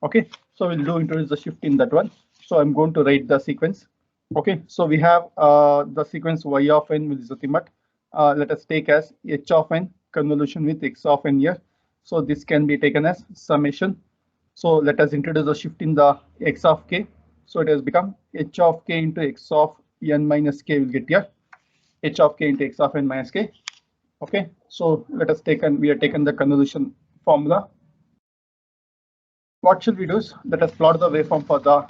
Okay, so we'll do introduce the shift in that one. So I'm going to write the sequence. Okay, so we have the sequence y of n with nothing but let us take as h of n convolution with x of n here. So this can be taken as summation. So let us introduce the shift in the x of k. So it has become h of k into x of n minus k will get here h of k into x of n minus k. Okay, so let us take and we have taken the convolution formula. What should we do is let us plot the waveform for the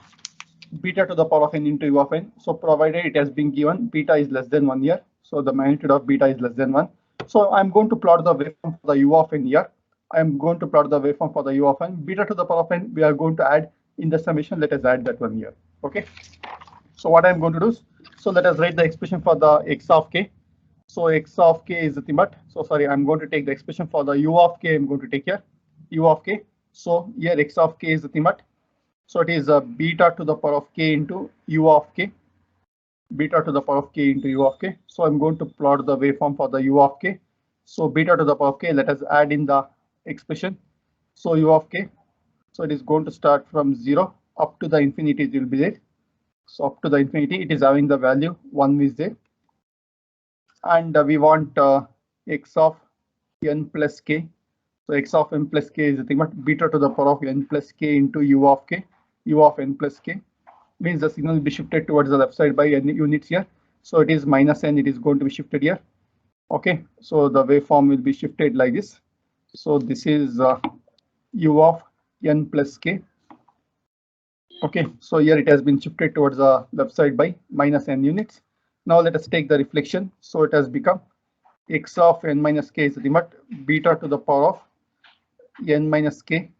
beta to the power of n into u of n. So provided it has been given beta is less than 1 here. So the magnitude of beta is less than 1. So I'm going to plot the waveform for the u of n here. I'm going to plot the waveform for the u of n. Beta to the power of n, we are going to add in the summation. Let us add that one here. Okay. So what I'm going to do is, so let us write the expression for the x of k. So x of k is nothing but, so sorry, I'm going to take the expression for the u of k. I'm going to take here u of k. So here x of k is nothing but, so it is beta to the power of k into u of k, beta to the power of k into u of k. So I'm going to plot the waveform for the u of k. So beta to the power of k, let us add in the expression. So u of k, so it is going to start from 0 up to the infinity, it will be there. So up to the infinity, it is having the value 1 is there. And we want x of n plus k. So x of n plus k is nothing but beta to the power of n plus k into u of k. U of n plus k means the signal will be shifted towards the left side by n units here. So it is minus n, it is going to be shifted here. Okay, so the waveform will be shifted like this. So this is u of n plus k. Okay, so here it has been shifted towards the left side by minus n units. Now let us take the reflection. So it has become x of n minus k is nothing but beta to the power of n minus k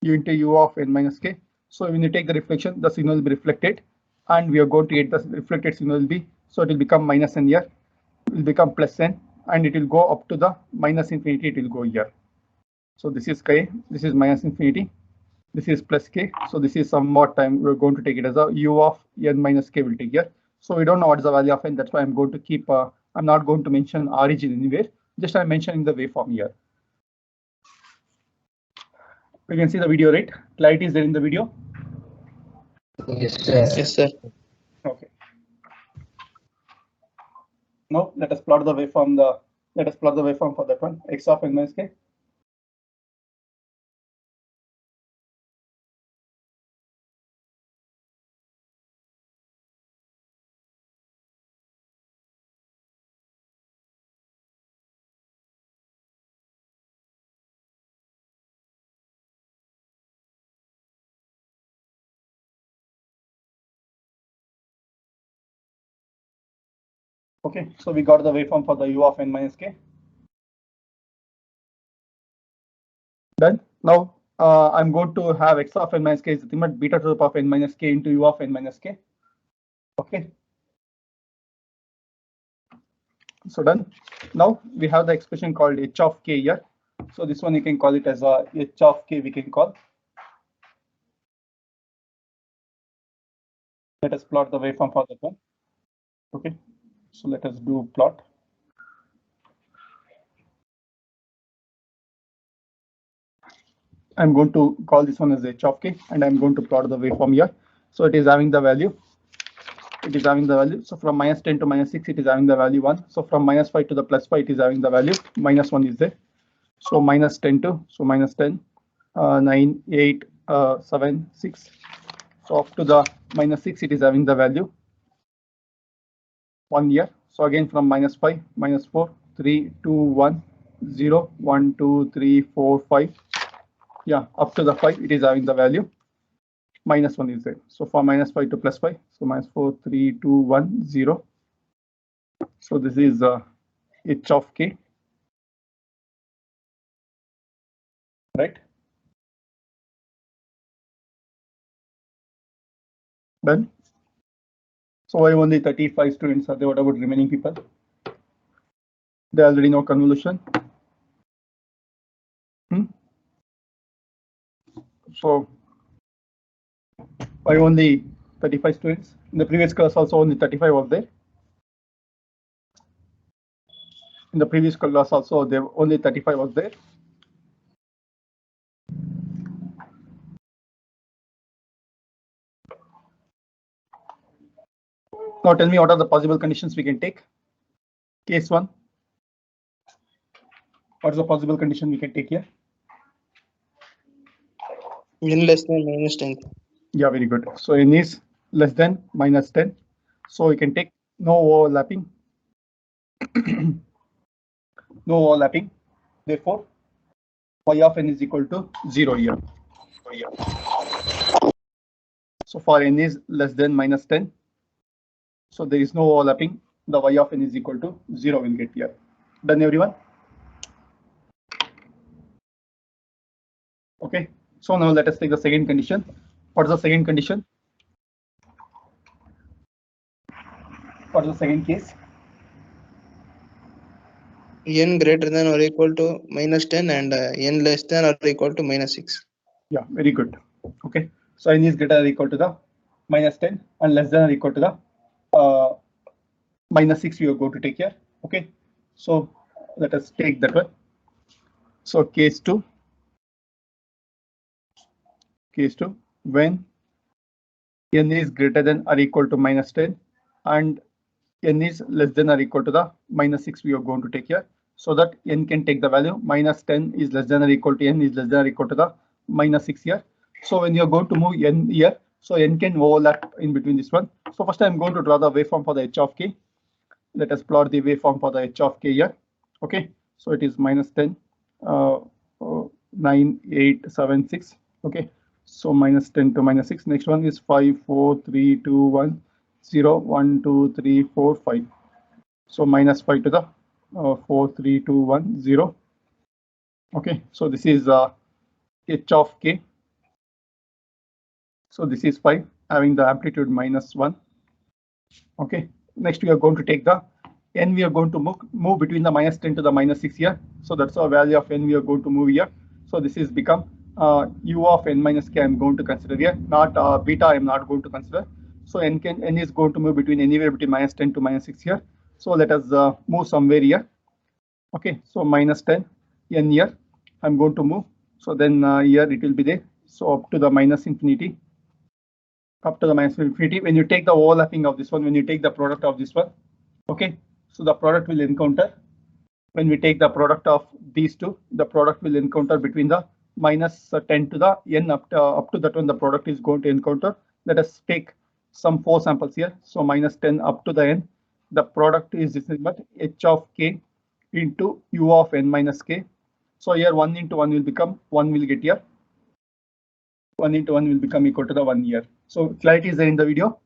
u into u of n minus k. So when you take the reflection, the signal will be reflected, and we are going to get the reflected signal will be, so it will become minus n here, it will become plus n, and it will go up to the minus infinity, it will go here. So this is k, this is minus infinity, this is plus k. So this is some more time we're going to take it as a u of n minus k will take here. So we don't know what is the value of n, that's why I'm going to keep I'm not going to mention origin anywhere, just I'm mentioning the waveform here. We can see the video, right? Clarity is there in the video? Yes, sir. Yes, sir. Okay. Now let us plot the waveform. Let us plot the waveform for that one. X of n minus k. Okay, so we got the waveform for the u of n minus k. Done. Now I'm going to have x of n minus k is nothing but beta to the power of n minus k into u of n minus k. Okay. So done. Now we have the expression called h of k here. So this one you can call it as a h of k. We can call. Let us plot the waveform for that one. Okay. So let us do plot. I'm going to call this one as h of k, and I'm going to plot the waveform here. So it is having the value. It is having the value. So from minus 10 to minus 6, it is having the value 1. So from minus 5 to the plus 5, it is having the value minus 1 is there. So minus 10 to, so minus 10, 9, 8, 7, 6. So up to the minus 6, it is having the value 1 here. So again from minus 5, minus 4, 3, 2, 1, 0, 1, 2, 3, 4, 5. Yeah, up to the 5, it is having the value minus 1 is there. So for minus 5 to plus 5, so minus 4, 3, 2, 1, 0. So this is h of k, right? Done. So why only 35 students are there? What about remaining people? They already know convolution. So why only 35 students? In the previous class also only 35 was there. In the previous class also there only 35 was there. Now tell me what are the possible conditions we can take. Case 1. What is the possible condition we can take here? n less than minus 10. Yeah, very good. So n is less than minus 10. So we can take no overlapping. No overlapping. Therefore, y of n is equal to 0 here. So for n is less than minus 10. So there is no overlapping. The y of n is equal to 0 will get here. Done, everyone? Okay. So now let us take the second condition. What is the second condition? What is the second case? N greater than or equal to minus 10 and n less than or equal to minus 6. Yeah, very good. Okay. So n is greater or equal to the minus 10 and less than or equal to the minus 6 we are going to take here. Okay. So let us take that one. So case 2. Case 2, when n is greater than or equal to minus 10 and n is less than or equal to the minus 6 we are going to take here, so that n can take the value minus 10 is less than or equal to n is less than or equal to the minus 6 here. So when you are going to move n here, so n can overlap in between this one. So first I'm going to draw the waveform for the h of k. Let us plot the waveform for the h of k here. Okay, so it is minus 10, 9, 8, 7, 6. Okay. So minus 10 to minus 6. Next one is 5, 4, 3, 2, 1, 0, 1, 2, 3, 4, 5. So minus 5 to the 4, 3, 2, 1, 0. Okay, so this is h of k. So this is 5 having the amplitude minus 1. Okay, next we are going to take the n, we are going to move between the minus 10 to the minus 6 here. So that's our value of n we are going to move here. So this is become u of n minus k I'm going to consider here, not beta I'm not going to consider. So n is going to move between anywhere between minus 10 to minus 6 here. So let us move somewhere here. Okay, so minus 10 n here I'm going to move. So then here it will be there. So up to the minus infinity. Up to the minus infinity. When you take the overlapping of this one, when you take the product of this one, okay, so the product will encounter. When we take the product of these two, the product will encounter between the minus 10 to the n up to that one the product is going to encounter. Let us take some 4 samples here. So minus 10 up to the n, the product is this is what h of k into u of n minus k. So here 1 into 1 will become 1 will get here. 1 into 1 will become equal to the 1 here. So clarity is there in the video.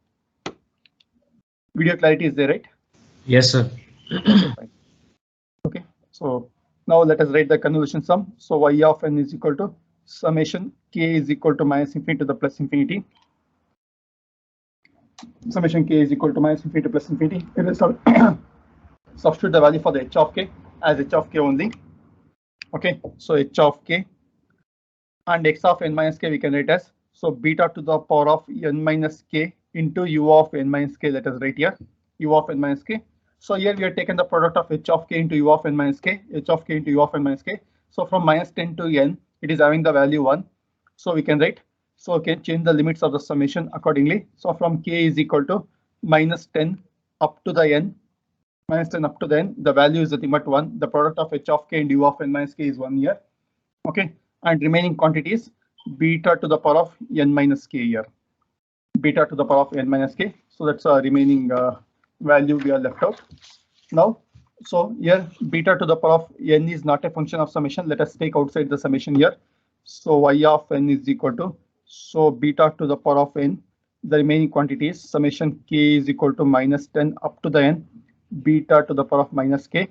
Video clarity is there, right? Yes, sir. Okay, fine. Okay, so now let us write the convolution sum. So y of n is equal to summation k is equal to minus infinity to the plus infinity. Summation k is equal to minus infinity to plus infinity. It will substitute the value for the h of k as h of k only. Okay, so h of k and x of n minus k we can write as, so beta to the power of n minus k into u of n minus k. Let us write here u of n minus k. So here we have taken the product of h of k into u of n minus k, h of k into u of n minus k. So from minus 10 to n, it is having the value 1. So we can write, so we can change the limits of the summation accordingly. So from k is equal to minus 10 up to the n, minus 10 up to the n, the value is nothing but 1. The product of h of k and u of n minus k is 1 here. Okay, and remaining quantities beta to the power of n minus k here. Beta to the power of n minus k. So that's a remaining value we are left out. Now, so here beta to the power of n is not a function of summation. Let us take outside the summation here. So y of n is equal to, so beta to the power of n, the remaining quantities summation k is equal to minus 10 up to the n, beta to the power of minus k.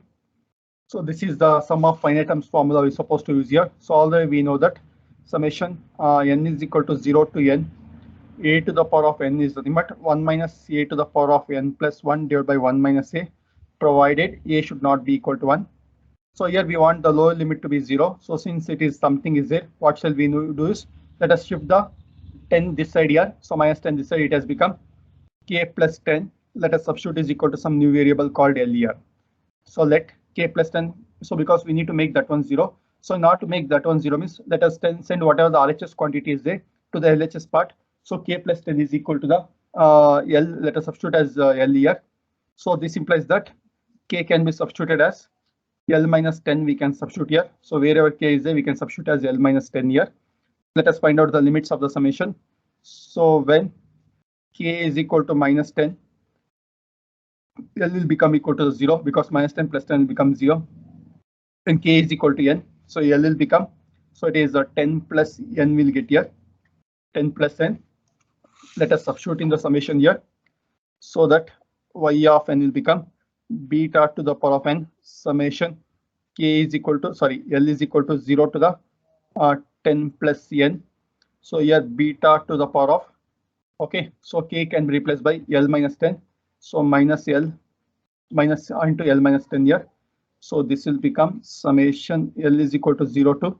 So this is the sum of finite terms formula we're supposed to use here. So already we know that summation n is equal to 0 to n, a to the power of n is nothing but 1 minus a to the power of n plus 1 divided by 1 minus a, provided a should not be equal to 1. So here we want the lower limit to be 0. So since it is something is there, what shall we do is, let us shift the 10 this side here. So minus 10 this side, it has become k plus 10. Let us substitute is equal to some new variable called L here. So let k plus 10. So because we need to make that one 0. So in order to make that one 0 means let us send whatever the RHS quantity is there to the LHS part. So k plus 10 is equal to the L, let us substitute as L here. So this implies that K can be substituted as L minus 10 we can substitute here. So wherever K is there, we can substitute as L minus 10 here. Let us find out the limits of the summation. So when K is equal to minus 10, L will become equal to 0 because minus 10 plus 10 will become 0. And K is equal to N. So L will become, so it is 10 plus N will get here, 10 plus N. Let us substitute in the summation here, so that Y of N will become beta to the power of N summation K is equal to, sorry, L is equal to 0 to the 10 plus N. So here beta to the power of, okay, so K can be replaced by L minus 10. So minus L minus into L minus 10 here. So this will become summation L is equal to 0 to,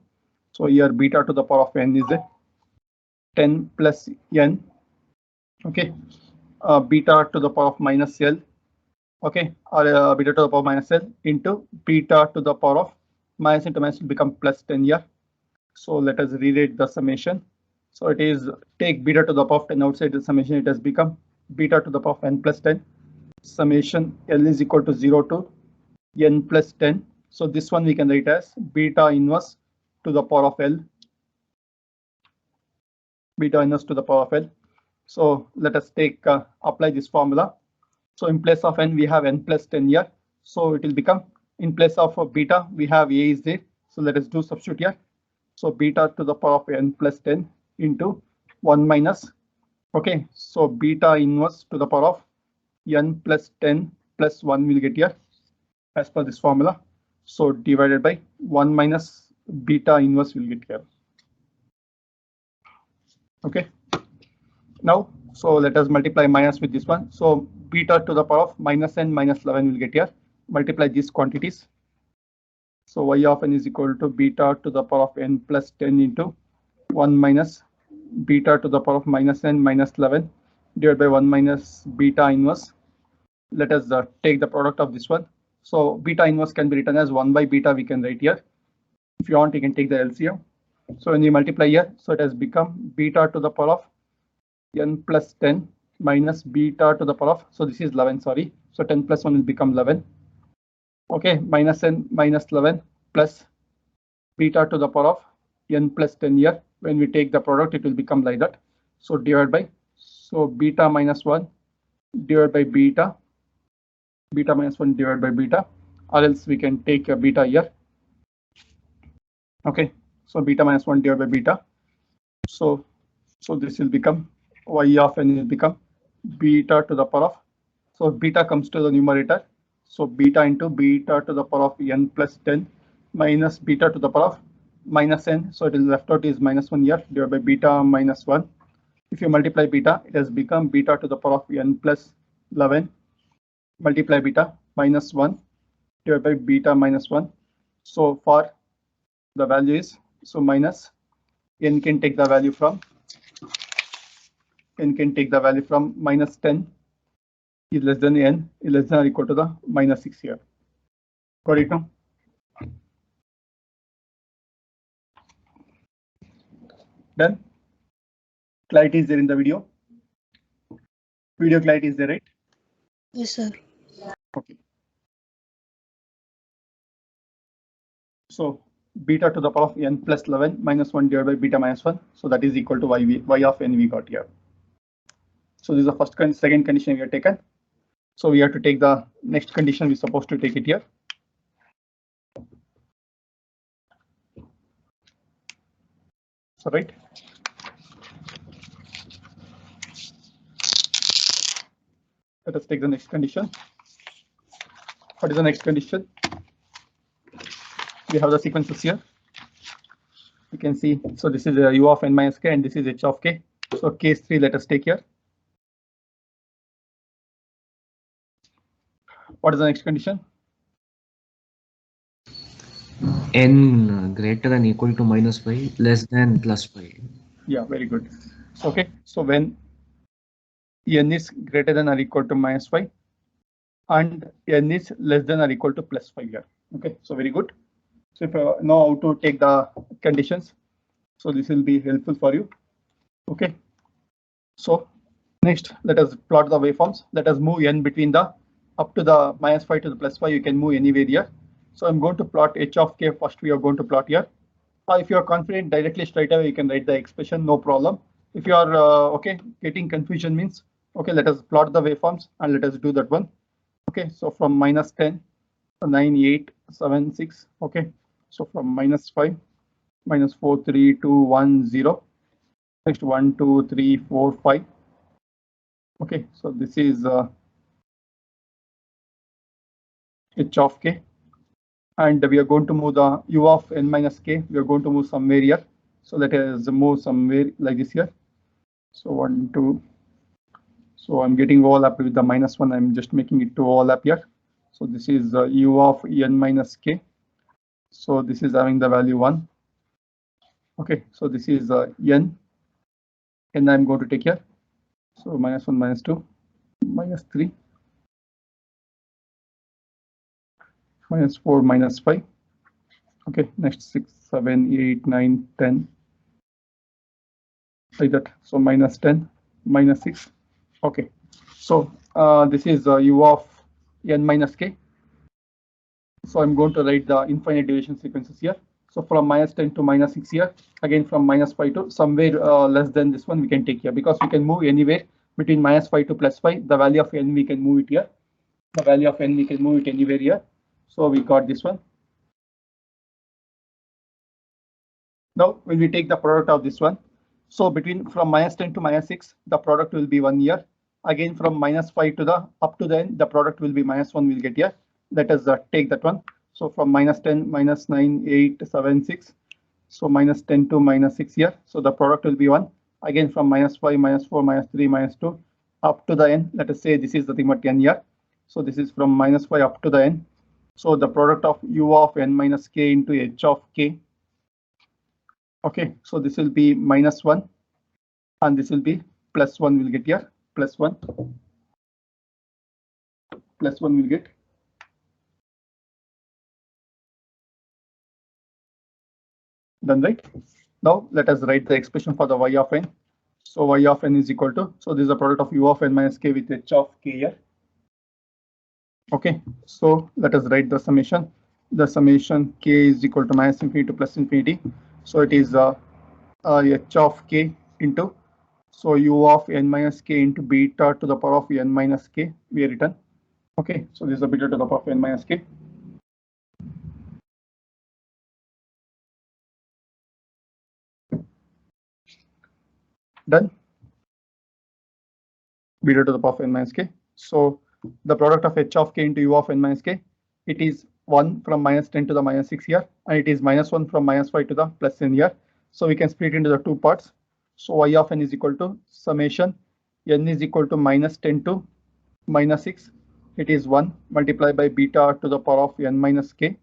so here beta to the power of N is a 10 plus N, okay, beta to the power of minus L, okay, or beta to the power of minus L into beta to the power of minus into minus will become plus 10 here. So let us rewrite the summation. So it is take beta to the power of 10 outside the summation, it has become beta to the power of N plus 10. Summation L is equal to 0 to N plus 10. So this one we can write as beta inverse to the power of L. Beta inverse to the power of L. So let us take apply this formula. So in place of N we have N plus 10 here. So it will become, in place of beta we have A is there. So let us do substitute here. So beta to the power of N plus 10 into 1 minus, okay, so beta inverse to the power of N plus 10 plus 1 will get here as per this formula. So divided by 1 minus beta inverse will get here. Okay. Now, so let us multiply minus with this one. So beta to the power of minus N minus 11 will get here. Multiply these quantities. So Y of N is equal to beta to the power of N plus 10 into 1 minus beta to the power of minus N minus 11 divided by 1 minus beta inverse. Let us take the product of this one. So beta inverse can be written as 1 by beta we can write here. If you want, you can take the LCM. So when you multiply here, so it has become beta to the power of N plus 10 minus beta to the power of, so this is 11, sorry. So 10 plus 1 will become 11. Okay, minus N minus 11 plus beta to the power of N plus 10 here. When we take the product, it will become like that. So divided by, so beta minus 1 divided by beta, beta minus 1 divided by beta, or else we can take a beta here. Okay, so beta minus 1 divided by beta. So this will become Y of N will become beta to the power of, so beta comes to the numerator. So beta into beta to the power of N plus 10 minus beta to the power of minus N. So it is left out is minus 1 here divided by beta minus 1. If you multiply beta, it has become beta to the power of N plus 11 multiply beta minus 1 divided by beta minus 1. So for the value is, so minus N can take the value from, N can take the value from minus 10 is less than N is less than or equal to the minus 6 here. Got it now? Done. Clarity is there in the video. Video clarity is there, right? Yes, sir. Okay. So beta to the power of N plus 11 minus 1 divided by beta minus 1. So that is equal to Y of N we got here. So this is the first second condition we have taken. So we have to take the next condition. We're supposed to take it here. So right. Let us take the next condition. What is the next condition? We have the sequences here. You can see, so this is U of N minus K and this is H of K. So case 3, let us take here. What is the next condition? N greater than equal to minus 5, less than plus 5. Yeah, very good. Okay, so when N is greater than or equal to minus 5 and N is less than or equal to plus 5 here. Okay, so very good. So if you know how to take the conditions, so this will be helpful for you. Okay, so Next, let us plot the waveforms. Let us move n between the up to the -5 to the +5. You can move anywhere here. So I'm going to plot h of k first. We are going to plot here. If you are confident directly straight away, you can write the expression, no problem. If you are okay, getting confusion means, okay, let us plot the waveforms and let us do that one. Okay, so from -10, 9, 8, 7, 6. Okay, so from -5, -4, 3, 2, 1, 0. Next 1, 2, 3, 4, 5. Okay, so this is h of k. And we are going to move the u of n minus k. We are going to move somewhere here. So let us move somewhere like this here. So 1, 2. So I'm getting overlap with the -1. I'm just making it to overlap here. So this is u of n minus k. So this is having the value 1. Okay, so this is n. And I'm going to take here. So -1, -2, -3, -4, -5. Okay, next 6, 7, 8, 9, 10. Like that. So -10, -6. Okay, so this is u of n minus k. So I'm going to write the infinite division sequences here. So from -10 to -6 here, again from -5 to somewhere less than this one we can take here, because we can move anywhere between -5 to +5. The value of n we can move it here. The value of n we can move it anywhere here. So we got this one. Now when we take the product of this one, so between from -10 to -6, the product will be 1 year. Again from -5 to the up to the end, the product will be -1 we'll get here. Let us take that one. So from -10, -9, 8, 7, 6. So -10 to -6 here. So the product will be 1. Again from -5, -4, -3, -2 up to the end. Let us say this is the thing at n here. So this is from -5 up to the end. So the product of u of n minus k into h of k. Okay, so this will be -1 and this will be +1 we'll get here. +1 we'll get. Done, right? Now let us write the expression for the y of n. So y of n is equal to, so this is the product of u of n minus k with h of k here. Okay, so let us write the summation. The summation k is equal to -infinity to +infinity. So it is h of k into, so u of n minus k into beta to the power of n minus k we are written. Okay, so this is a beta to the power of n minus k. Done. Beta to the power of n minus k. So the product of h of k into u of n minus k, it is 1 from -10 to the -6 here, and it is -1 from -5 to the +n here. So we can split into the two parts. So y of n is equal to summation n is equal to -10 to -6. It is 1 multiplied by beta to the power of n minus k.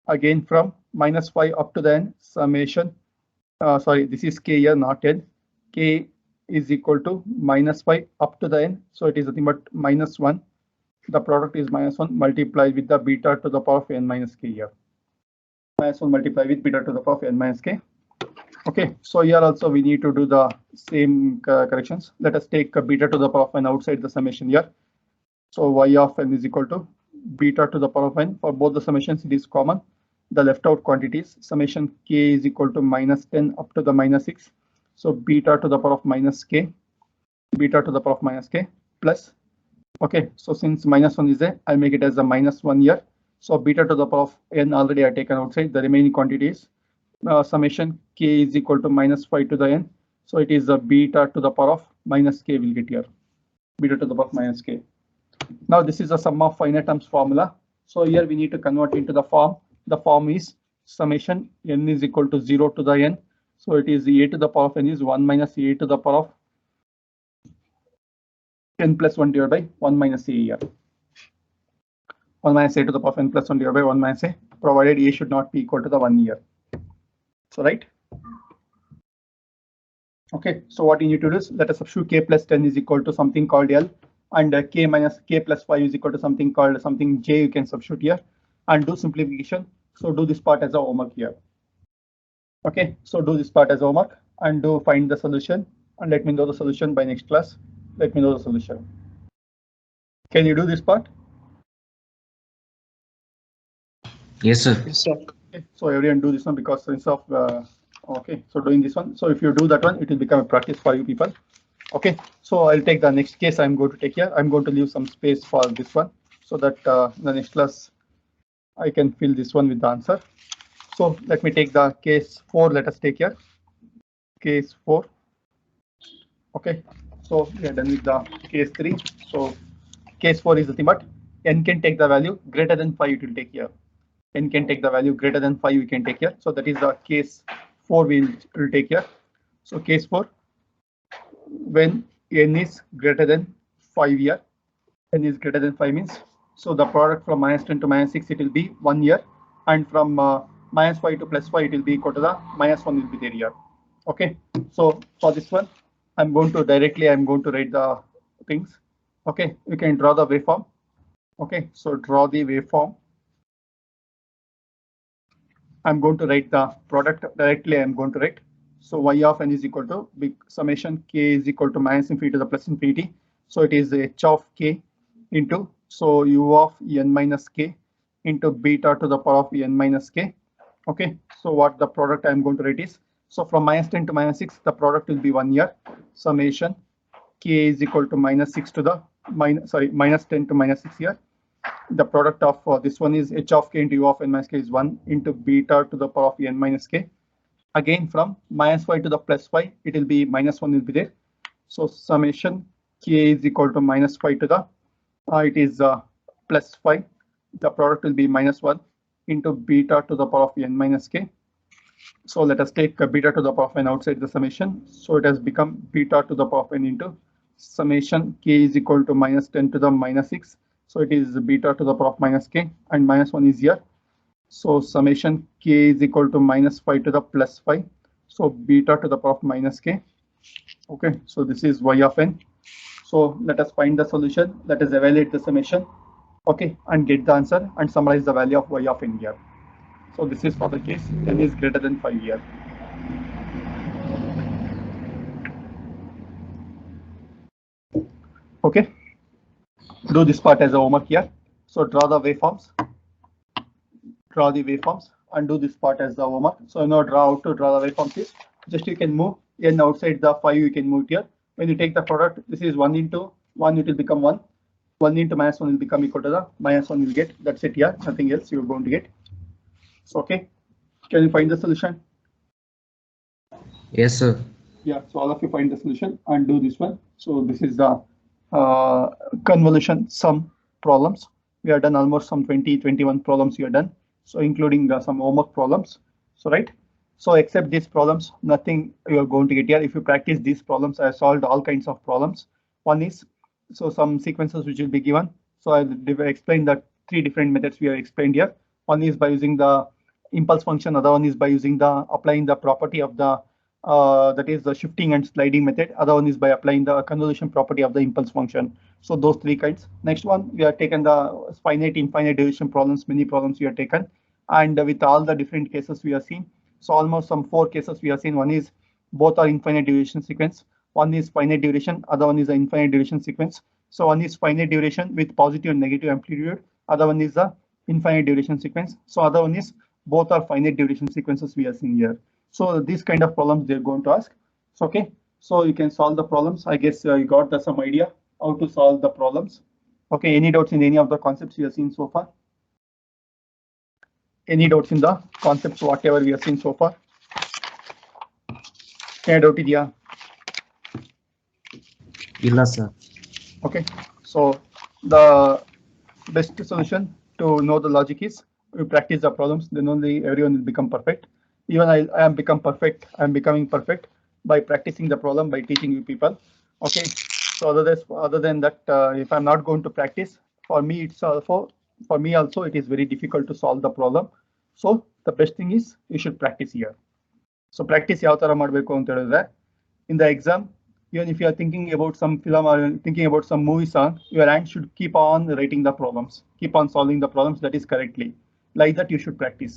Again from -5 up to the n, summation. Sorry, this is k here, not n. K is equal to -5 up to the n. So it is nothing but -1. The product is -1 multiplied with the beta to the power of n minus k here. -1 multiplied with beta to the power of n minus k. Okay, so here also we need to do the same corrections. Let us take beta to the power of n outside the summation here. So y of n is equal to beta to the power of n. For both the summations, it is common. The left out quantities, summation k is equal to -10 up to the -6. So beta to the power of -k, beta to the power of -k plus. Okay, so since -1 is there, I'll make it as a -1 here. So beta to the power of n already I taken outside. The remaining quantities, summation k is equal to -5 to the n. So it is a beta to the power of -k will get here. Beta to the power of -k. Now this is a sum of finite terms formula. So here we need to convert into the form. The form is summation n is equal to 0 to the n. So it is a to the power of n is 1 minus a to the power of n plus 1 divided by 1 minus a here. 1 minus a to the power of n plus 1 divided by 1 minus a, provided a should not be equal to the 1 here. So right. Okay, so what you need to do is let us substitute k plus 10 is equal to something called L, and k minus k plus 5 is equal to something called something j. You can substitute here and do simplification. So do this part as a homework here. Okay, so do this part as homework and do find the solution and let me know the solution by next class. Let me know the solution. Can you do this part? Yes, sir. Yes, sir. Okay, so everyone do this one because instead of okay, so doing this one. So if you do that one, it will become a practice for you people. Okay, so I'll take the next case. I'm going to take here. I'm going to leave some space for this one so that the next class I can fill this one with the answer. So let me take the case 4. Let us take here case 4. Okay, so we are done with the case 3. So case 4 is nothing but n can take the value greater than 5. It will take here. N can take the value greater than 5. We can take here. So that is the case 4 will take here. So case 4, when n is greater than 5 here, n is greater than 5 means, so the product from -10 to -6 it will be 1 year, and from -5 to +5 it will be equal to the -1 will be there here. Okay, so for this one I'm going to write the things. Okay, you can draw the waveform. Okay, so draw the waveform. I'm going to write the product directly. I'm going to write, so y of n is equal to big summation k is equal to -infinity to the plus infinity. So it is h of k into, so u of n minus k into beta to the power of n minus k. Okay, so what the product I'm going to write is, so from -10 to -6 the product will be 1 year, summation k is equal to -6 to the -10 to -6 here. The product of this one is h of k into u of n minus k is 1 into beta to the power of n minus k. Again from -5 to the +5 it will be -1 will be there. So summation k is equal to -5 to the it is +5. The product will be -1 into beta to the power of n minus k. So let us take beta to the power of n outside the summation. So it has become beta to the power of n into summation k is equal to -10 to the -6. So it is beta to the power of -k, and -1 is here. So summation k is equal to -5 to the +5. So beta to the power of -k. Okay, so this is y of n. So let us find the solution. Let us evaluate the summation. Okay, and get the answer and summarize the value of y of n here. So this is for the case n is greater than 5 here. Okay, do this part as a homework here. So draw the waveforms. Draw the waveforms and do this part as the homework. So now draw how to draw the waveforms is just you can move n outside the 5, you can move here. When you take the product, this is 1 into 1, it will become 1. 1 into -1 will become equal to the -1 will get. That's it here. Nothing else you're going to get. So okay, can you find the solution? Yes, sir. Yeah, so all of you find the solution and do this one. So this is the convolution sum problems. We have done almost some 21 problems we have done. So including some homework problems. So right. So except these problems, nothing you are going to get here. If you practice these problems, I have solved all kinds of problems. One is, so some sequences which will be given. So I'll explain the 3 different methods we have explained here. One is by using the impulse function. Other one is by using the applying the property of the that is the shifting and sliding method. Other one is by applying the convolution property of the impulse function. So those 3 kinds. Next one, we have taken the finite, infinite division problems, many problems we have taken, and with all the different cases we have seen. So almost some 4 cases we have seen. One is both are infinite duration sequence. One is finite duration. Other one is the infinite duration sequence. So one is finite duration with positive and negative amplitude. Other one is the infinite duration sequence. So other one is both are finite duration sequences we have seen here. So these kind of problems they're going to ask. So okay, so you can solve the problems. I guess you got some idea how to solve the problems. Okay, any doubts in any of the concepts you have seen so far? Any doubts in the concepts whatever we have seen so far? Any doubt idea? Illa, sir. Okay, so the best solution to know the logic is we practice the problems, then only everyone will become perfect. Even I am become perfect. I am becoming perfect by practicing the problem, by teaching you people. Okay, so other than that, if I'm not going to practice, for me also it is very difficult to solve the problem. So the best thing is you should practice here. So practice ಯಾವ ತರ ಮಾಡಬೇಕು ಅಂತ ಹೇಳಿದ್ರೆ, in the exam, even if you are thinking about some film or thinking about some movie song, your hand should keep on writing the problems, keep on solving the problems that is correctly. Like that you should practice.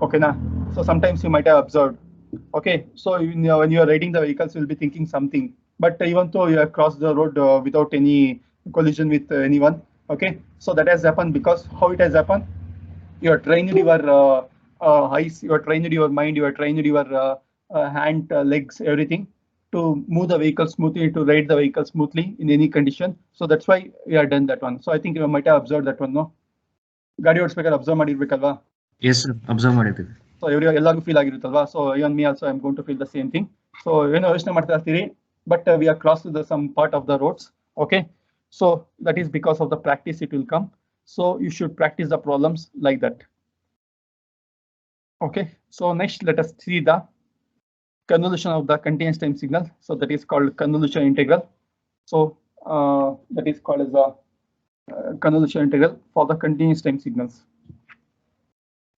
Okay, now, so sometimes you might have observed Okay, so when you are riding the vehicles, you'll be thinking something. But even though you have crossed the road without any collision with anyone, okay, so that has happened because how it has happened? You are trained your eyes, you are trained your mind, you are trained your hand, legs, everything to move the vehicle smoothly, to ride the vehicle smoothly in any condition. So that's why we have done that one. So I think you might have observed that one, no? ಗಾಡಿ ಓಡಿಸ್ಬೇಕಾದ್ರೆ observe ಮಾಡಿರ್ಬೇಕಲ್ವಾ? Yes, sir. Observe ಮಾಡಿದ್ದೀವಿ. So ಎಲ್ಲರಿಗೂ feel ಆಗಿರುತ್ತಲ್ವಾ? So even me also I am going to feel the same thing. So ಏನೋ ಯೋಚನೆ ಮಾಡ್ತಾ ಇರ್ತೀರಿ, but we are cross the some part of the roads. Okay, so that is because of the practice it will come. So you should practice the problems like that. Okay, so next let us see the convolution of the continuous time signal. So that is called convolution integral. So that is called as a convolution integral for the continuous time signals.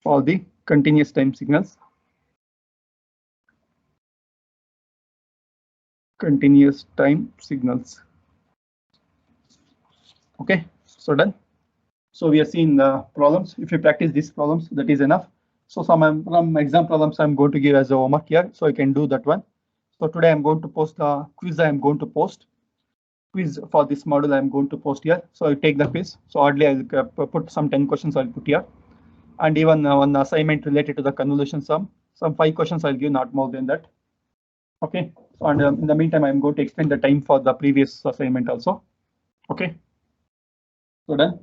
For the continuous time signals. Continuous time signals. Okay, so done. So we have seen the problems. If you practice these problems, that is enough. So some exam problems I'm going to give as a homework here, so you can do that one. So today I'm going to post the quiz. I'm going to post quiz for this module. I'm going to post here. So I take the quiz. So hardly I'll put some 10 questions I'll put here, and even one assignment related to the convolution sum. Some 5 questions I'll give, not more than that. Okay. So and in the meantime, I'm going to extend the time for the previous assignment also. Okay. So done.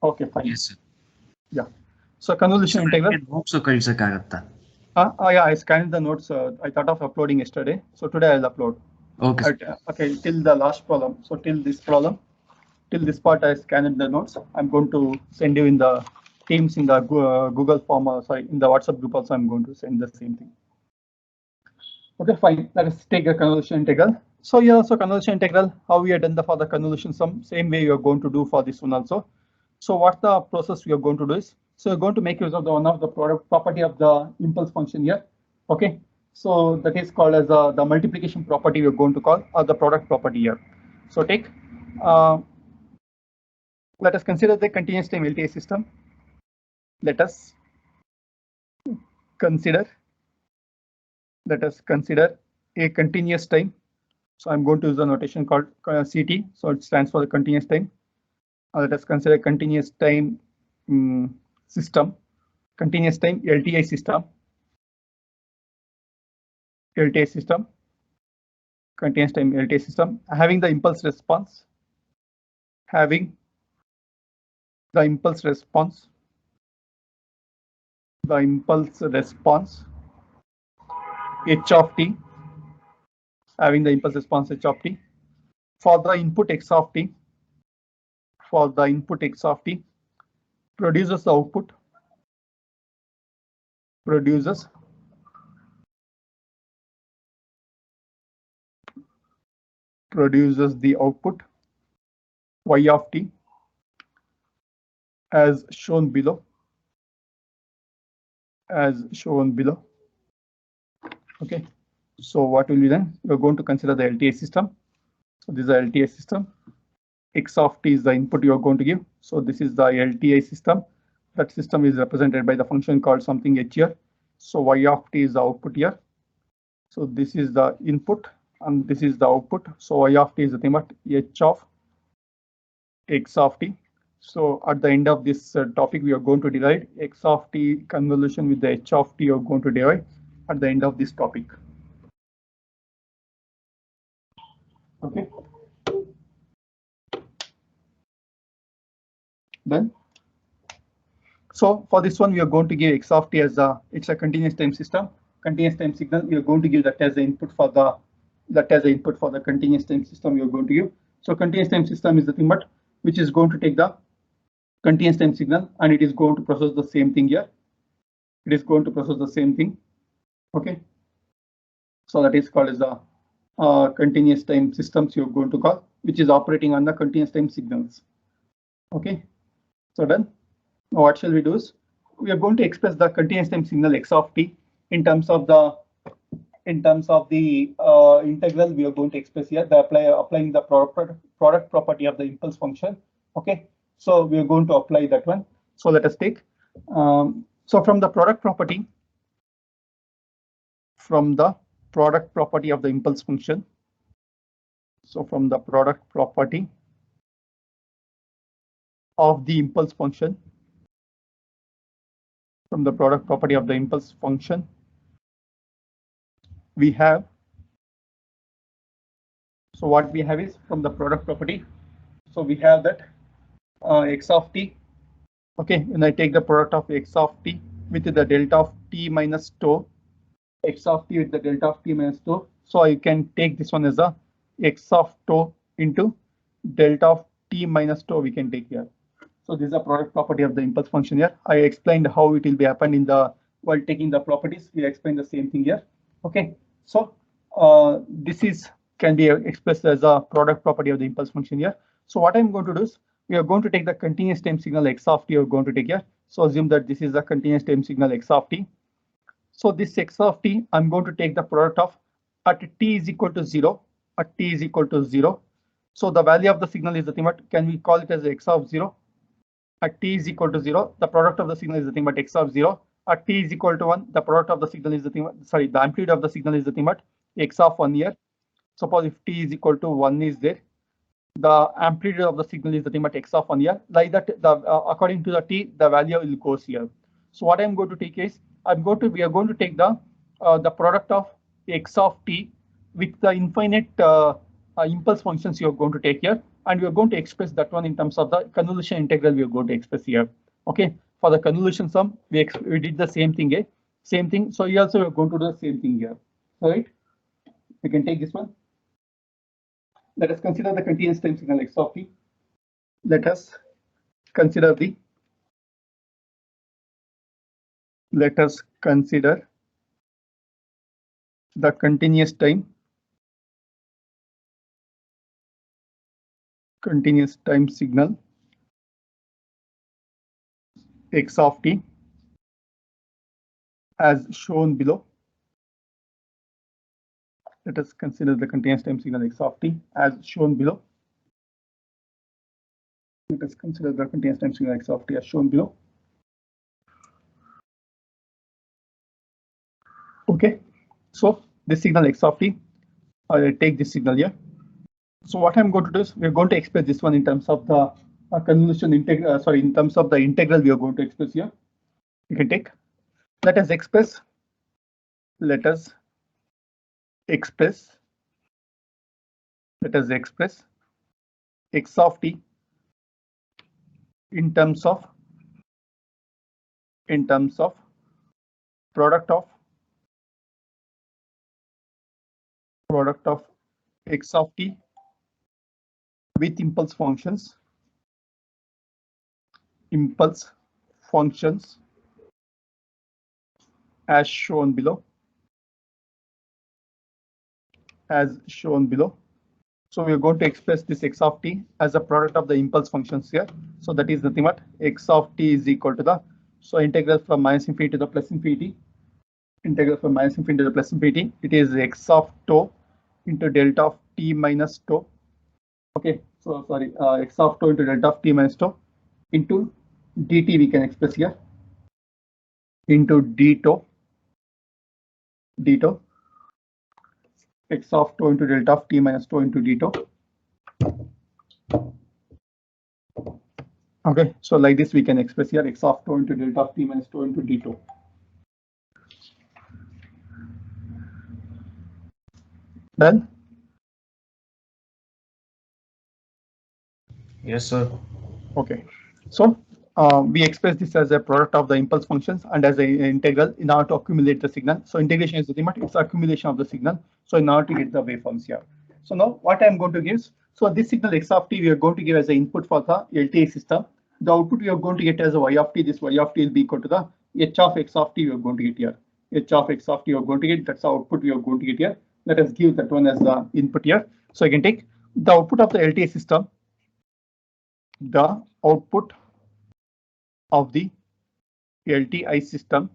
Okay, fine. Yes, sir. Yeah. So convolution integral. Notes ಕಳಿಸಕ್ಕಾಗತ್ತಾ? Yeah, I scanned the notes. I thought of uploading yesterday. So today I'll upload. Okay. Okay, till the last problem. So till this problem, till this part, I scanned the notes. I'm going to send you in the Teams, in the Google form, sorry, in the WhatsApp group also, I'm going to send the same thing. Okay, fine. Let us take a convolution integral. So here also convolution integral, how we are done for the convolution sum, same way you are going to do for this one also. So what the process we are going to do is, so you're going to make use of the one of the product property of the impulse function here. Okay, so that is called as the multiplication property we are going to call, or the product property here. So take, let us consider the continuous time LTI system. Let us consider a continuous time. So I'm going to use the notation called CT. So it stands for the continuous time. Let us consider continuous time system, continuous time LTI system, continuous time LTI system, having the impulse response, h of t, having the impulse response h of t, for the input x of t, produces the output, produces the output y of t as shown below. Okay, so what will be then? We're going to consider the LTI system. So this is the LTI system. X of t is the input you are going to give. So this is the LTI system. That system is represented by the function called something h here. So y of t is the output here. So this is the input and this is the output. So y of t is the thing, but h of x of t. So at the end of this topic, we are going to derive x of t convolution with the h of t you are going to derive at the end of this topic. Okay. Then, so for this one, we are going to give x of t as it's a continuous time system, continuous time signal. We are going to give that as the input for the continuous time system we are going to give. So continuous time system is the thing, but which is going to take the continuous time signal and it is going to process the same thing here. It is going to process the same thing. Okay. So that is called as the continuous time systems you're going to call, which is operating on the continuous time signals. Okay. So done. Now what shall we do is, we are going to express the continuous time signal x of t in terms of the integral we are going to express here, applying the product property of the impulse function. Okay, so we are going to apply that one. So let us take, so from the product property, from the product property of the impulse function. So from the product property of the impulse function, from the product property of the impulse function, we have, so what we have is from the product property. So we have that x of t. Okay, when I take the product of x of t with the delta of t minus tau, x of t with the delta of t minus tau. So I can take this one as a x of tau into delta of t minus tau we can take here. So this is a product property of the impulse function here. I explained how it will be happened in the while taking the properties. We explain the same thing here. Okay, so this is can be expressed as a product property of the impulse function here. So what I'm going to do is we are going to take the continuous time signal x of t. We're going to take here. So assume that this is a continuous time signal x of t. So this x of t, I'm going to take the product of at t is equal to 0, at t is equal to 0. So the value of the signal is the thing, but can we call it as x of 0? At t is equal to 0, the product of the signal is the thing, but x of 0. At t is equal to 1, the product of the signal is the thing, sorry, the amplitude of the signal is the thing, but x of 1 here. Suppose if t is equal to 1 is there, the amplitude of the signal is the thing, but x of 1 here. Like that, the according to the t, the value will goes here. So what I'm going to take is we are going to take the product of x of t with the infinite impulse functions you are going to take here, and we are going to express that one in terms of the convolution integral we are going to express here. Okay, for the convolution sum, we did the same thing, same thing. So here also we are going to do the same thing here. All right, we can take this one. Let us consider the continuous time signal x of t. Let us consider the continuous time signal x of t as shown below. Let us consider the continuous time signal x of t as shown below. Let us consider the continuous time signal x of t as shown below. Okay, so this signal x of t, I will take this signal here. So what I'm going to do is we're going to express this one in terms of the convolution integral. Sorry, in terms of the integral we are going to express here. You can take. Let us express x of t in terms of product of x of t with impulse functions as shown below. So we are going to express this x of t as a product of the impulse functions here. So that is nothing but x of t is equal to the, so integral from minus infinity to the plus infinity. Integral from minus infinity to the plus infinity. It is x of tau into delta of t minus tau. Okay, so sorry, x of tau into delta of t minus tau into dt we can express here into d tau x of tau into delta of t minus tau into d tau. Okay, so like this we can express here x of tau into delta of t minus tau into d tau. Done? Yes, sir. Okay, so we express this as a product of the impulse functions and as an integral in order to accumulate the signal. So integration is nothing but it's accumulation of the signal. So in order to get the waveforms here. So now what I'm going to give, so this signal x of t we are going to give as an input for the LTI system. The output we are going to get as a y of t. This y of t will be equal to the h of x of t we are going to get here. H of x of t we are going to get, that's the output we are going to get here. Let us give that one as the input here. So I can take the output of the LTI system. The output of the LTI system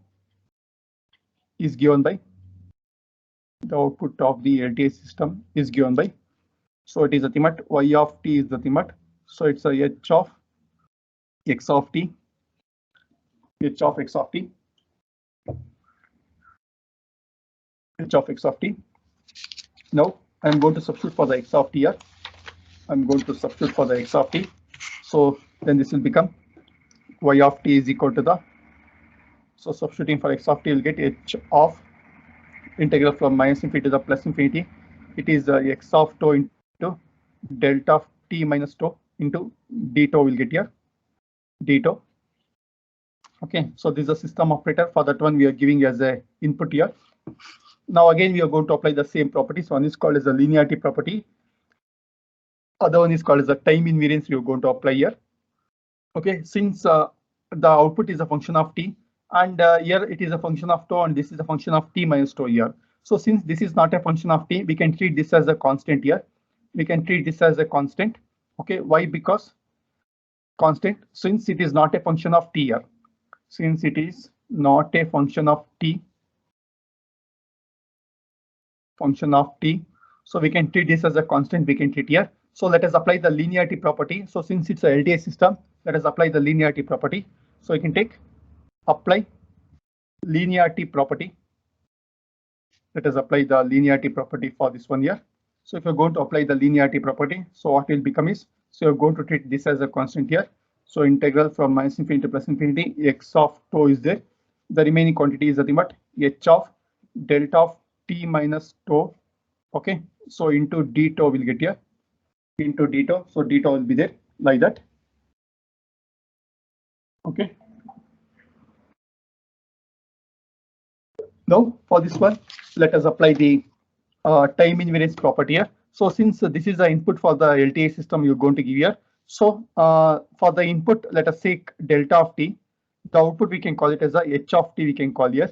is given by so it is nothing but y of t is nothing but, so it's a h of x of t h of x of t. Now I'm going to substitute for the x of t here. I'm going to substitute for the x of t. So then this will become y of t is equal to the, so substituting for x of t, will get h of integral from minus infinity to the plus infinity. It is x of tau into delta of t minus tau into d tau will get here, d tau. Okay, so this is a system operator. For that one we are giving as a input here. Now again we are going to apply the same properties. One is called as a linearity property. Other one is called as the time invariance we are going to apply here. Okay, since the output is a function of t, and here it is a function of tau, and this is a function of t minus tau here. So since this is not a function of t, we can treat this as a constant here. We can treat this as a constant. Okay, why? Because constant, since it is not a function of t here. Since it is not a function of t, so we can treat this as a constant. We can treat here. So let us apply the linearity property. So since it's a LTI system, let us apply the linearity property. So you can take apply linearity property. Let us apply the linearity property for this one here. So if you're going to apply the linearity property, so what will become is, so you're going to treat this as a constant here. So integral from minus infinity to plus infinity, x of tau is there. The remaining quantity is nothing but h of delta of t minus tau. Okay, so into d tau will get here, into d tau. So d tau will be there like that. Okay. Now for this one, let us apply the time invariance property here. So since this is the input for the LTI system you're going to give here. So for the input, let us say delta of t. The output we can call it as a h of t, we can call here.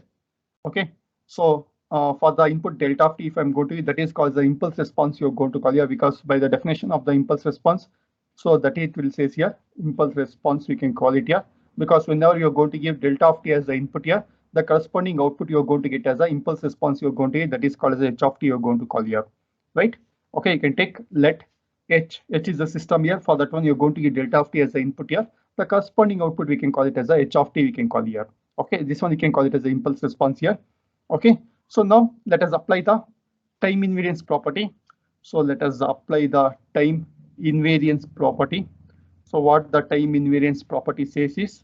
Okay. So for the input delta of t, if I'm going to, that is called the impulse response you're going to call here, because by the definition of the impulse response, so that it will say here impulse response we can call it here, because whenever you're going to give delta of t as the input here, the corresponding output you're going to get as an impulse response you're going to get, that is called as h of t you're going to call here, right? Okay, you can take let h is the system here. For that one you're going to get delta of t as the input here. The corresponding output we can call it as a h of t we can call here. Okay, this one you can call it as the impulse response here. Okay, so now let us apply the time invariance property. So let us apply the time invariance property. So what the time invariance property says is,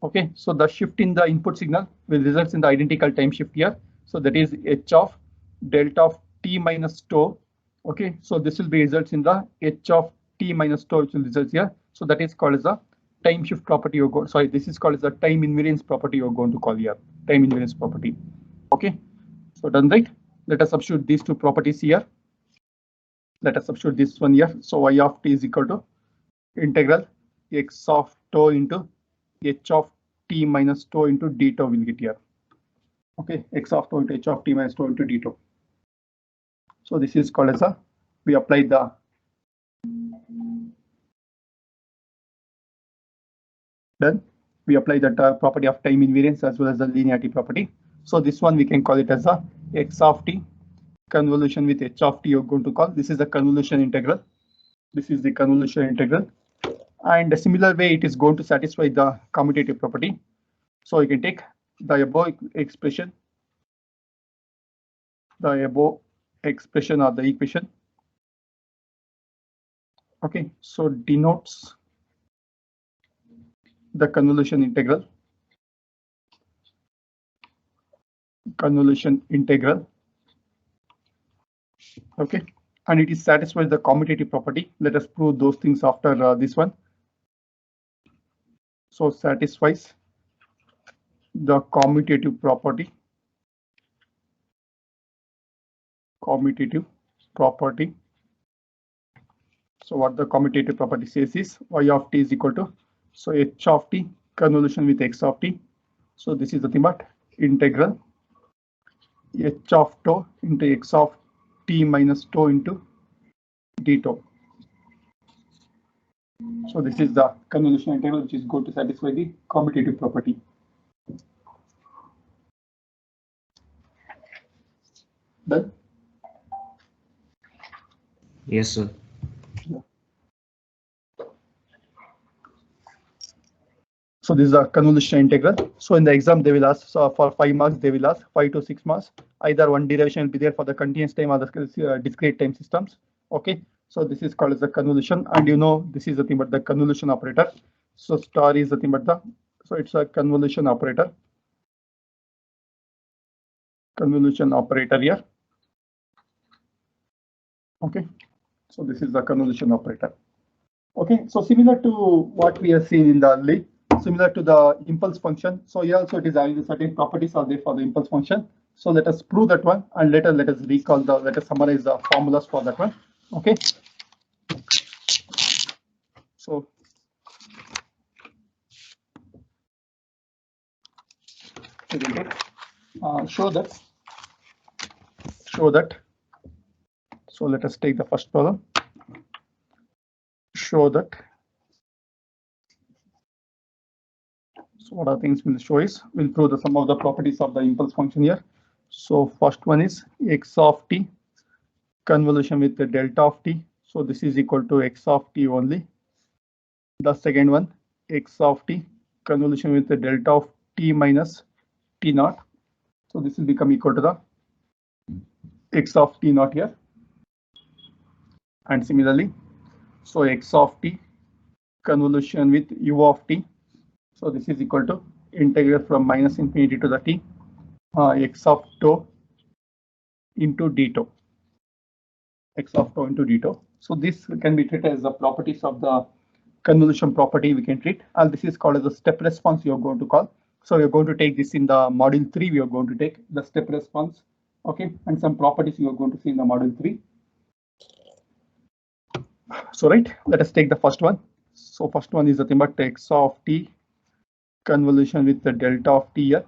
okay, so the shift in the input signal will result in the identical time shift here. So that is h of delta of t minus tau. Okay, so this will be results in the h of t minus tau, which will result here. So that is called as the time shift property. This is called as the time invariance property you're going to call here, time invariance property. Okay, so done, right? Let us substitute these two properties here. Let us substitute this one here. So y of t is equal to integral x of tau into h of t minus tau into d tau will get here. Okay, x of tau into h of t minus tau into d tau. So this is called as a, we apply the done. We apply that property of time invariance as well as the linearity property. So this one we can call it as a x of t convolution with h of t you're going to call. This is the convolution integral. This is the convolution integral. And a similar way it is going to satisfy the commutative property. So you can take the above expression, or the equation. Okay, so denotes the convolution integral. Okay, and it is satisfies the commutative property. Let us prove those things after this one. So satisfies the commutative property. So what the commutative property says is y of t is equal to, so h of t convolution with x of t. So this is nothing but integral h of tau into x of t minus tau into d tau. So this is the convolution integral which is going to satisfy the commutative property. Done? Yes, sir. Yeah. So this is a convolution integral. So in the exam, they will ask for 5 marks, they will ask 5 to 6 marks. Either one derivation will be there for the continuous time or the discrete time systems. Okay, so this is called as the convolution, and you know this is nothing but the convolution operator. So star is nothing but the, so it's a convolution operator. Convolution operator here. Okay, so this is the convolution operator. Okay, so similar to what we have seen in the early, similar to the impulse function. So here also it is having certain properties are there for the impulse function. So let us prove that one, and later let us recall the, let us summarize the formulas for that one. Okay. So show that. So let us take the first problem. Show that. So what are things we'll show is, we'll prove the sum of the properties of the impulse function here. So first one is x of t convolution with the delta of t. So this is equal to x of t only. The second one, x of t convolution with the delta of t minus t naught. So this will become equal to the x of t naught here. And similarly, so x of t convolution with u of t. So this is equal to integral from minus infinity to the t x of tau into d tau. X of tau into d tau. So this can be treated as the properties of the convolution property we can treat, and this is called as the step response you are going to call. So we are going to take this in the module 3. We are going to take the step response, okay, and some properties you are going to see in the module 3. So right, let us take the first one. So first one is nothing but x of t convolution with the delta of t here.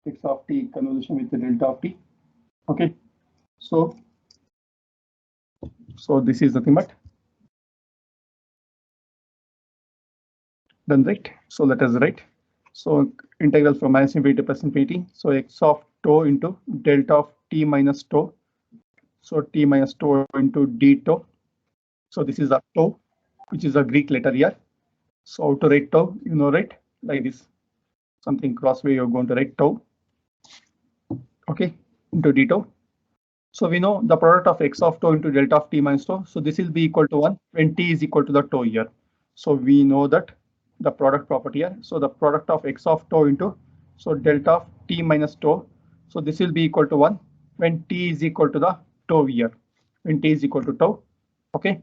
X of t convolution with the delta of t. Okay, so this is nothing but done, right? So let us write. So integral from minus infinity to plus infinity. So x of tau into delta of t minus tau. So t minus tau into d tau. So this is a tau, which is a Greek letter here. So how to write tau, you know, right? Like this, something crossway you're going to write tau. Okay, into d tau. So we know the product of x of tau into delta of t minus tau. So this will be equal to 1 when t is equal to the tau here. So we know that the product property here. So the product of x of tau into, so delta of t minus tau. So this will be equal to 1 when t is equal to the tau here. When t is equal to tau. Okay,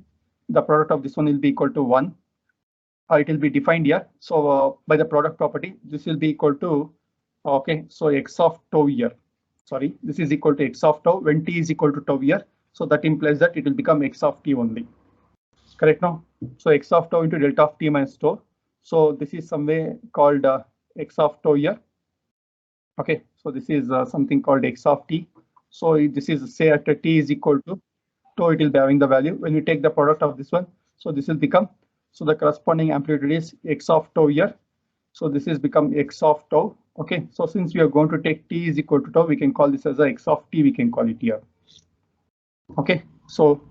the product of this one will be equal to 1. It will be defined here. So by the product property, this will be equal to, okay, so x of tau here. Sorry, this is equal to x of tau when t is equal to tau here. So that implies that it will become x of t only. Correct now? So x of tau into delta of t minus tau. So this is some way called x of tau here. Okay, so this is something called x of t. So this is, say at t is equal to tau, it will be having the value. When we take the product of this one, so this will become, so the corresponding amplitude is x of tau here. So this is become x of tau. Okay, so since we are going to take t is equal to tau, we can call this as a x of t, we can call it here. Okay, so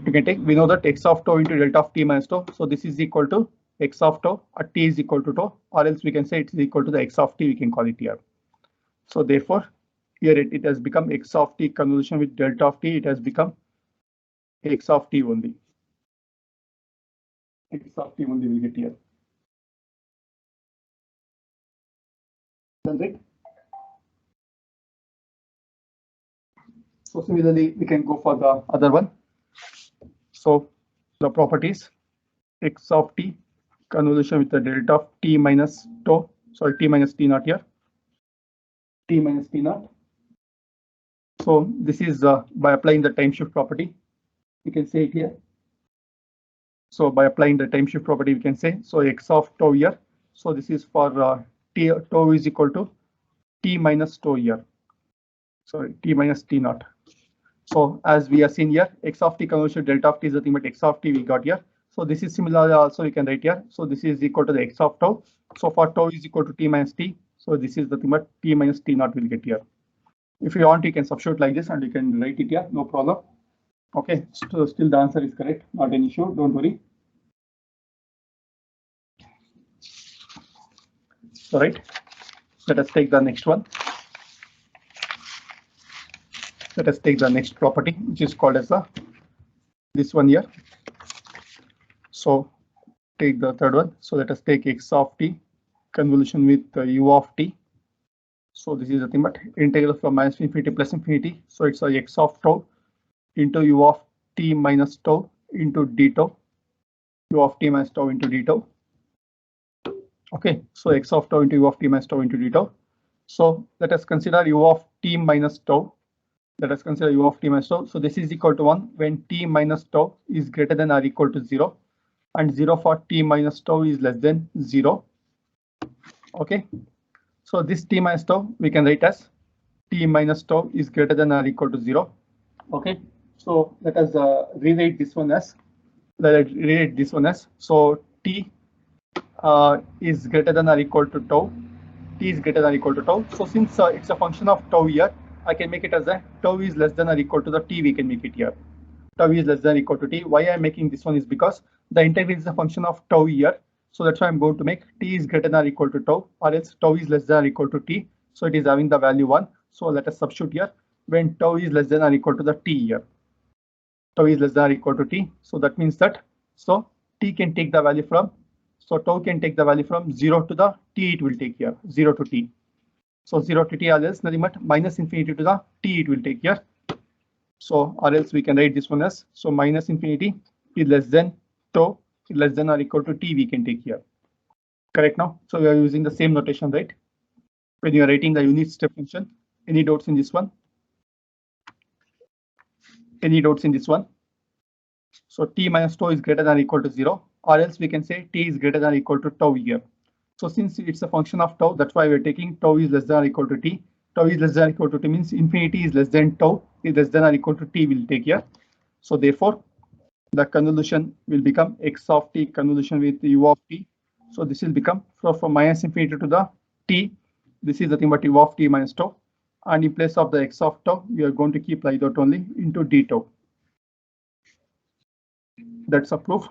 you can take, we know that x of tau into delta of t minus tau. So this is equal to x of tau at t is equal to tau, or else we can say it is equal to the x of t, we can call it here. So therefore, here it has become x of t convolution with delta of t, it has become x of t only. X of t only will get here. Done, right? So similarly, we can go for the other one. So the properties x of t convolution with the delta of t minus tau, sorry, t minus t naught here, t minus t naught. So this is by applying the time shift property, we can say it here. So by applying the time shift property, we can say, so x of tau here. So this is for t, tau is equal to t minus tau here. Sorry, t minus t naught. So as we are seeing here, x of t convolution delta of t is nothing but x of t we got here. So this is similar also we can write here. So this is equal to the x of tau. So for tau is equal to t minus t. So this is nothing but t minus t naught will get here. If you want, you can substitute like this and you can write it here, no problem. Okay, so still the answer is correct, not an issue, don't worry. So right, let us take the next one. Let us take the next property, which is called as this one here. So take the third one. So let us take x of t convolution with u of t. So this is nothing but integral from minus infinity plus infinity. So it's a x of tau into u of t minus tau into d tau, u of t minus tau into d tau. Okay, so x of tau into u of t minus tau into d tau. So let us consider u of t minus tau. Let us consider u of t minus tau. So this is equal to 1 when t minus tau is greater than or equal to 0, and 0 for t minus tau is less than 0. Okay, so this t minus tau we can write as t minus tau is greater than or equal to 0. Okay, so let us rewrite this one as so t is greater than or equal to tau. T is greater than or equal to tau. So since it's a function of tau here, I can make it as a tau is less than or equal to the t. We can make it here. Tau is less than or equal to t. Why I'm making this one is because the integral is a function of tau here. So that's why I'm going to make t is greater than or equal to tau, or else tau is less than or equal to t. So it is having the value 1. So let us substitute here when tau is less than or equal to the t here. Tau is less than or equal to t. So that means that so t can take the value from, so tau can take the value from 0 to the t, it will take here 0 to t. So 0 to t, or else nothing but minus infinity to the t it will take here. So or else we can write this one as, so minus infinity is less than tau less than or equal to t we can take here. Correct now? So we are using the same notation, right? When you are writing the unit step function. Any doubts in this one? Any doubts in this one? So t minus tau is greater than or equal to 0, or else we can say t is greater than or equal to tau here. So since it's a function of tau, that's why we're taking tau is less than or equal to t. Tau is less than or equal to t means infinity is less than tau is less than or equal to t will take here. So therefore, the convolution will become x of t convolution with u of t. So this will become from minus infinity to the t. This is nothing but u of t minus tau. And in place of the x of tau, we are going to keep like that only into d tau. That's a proof.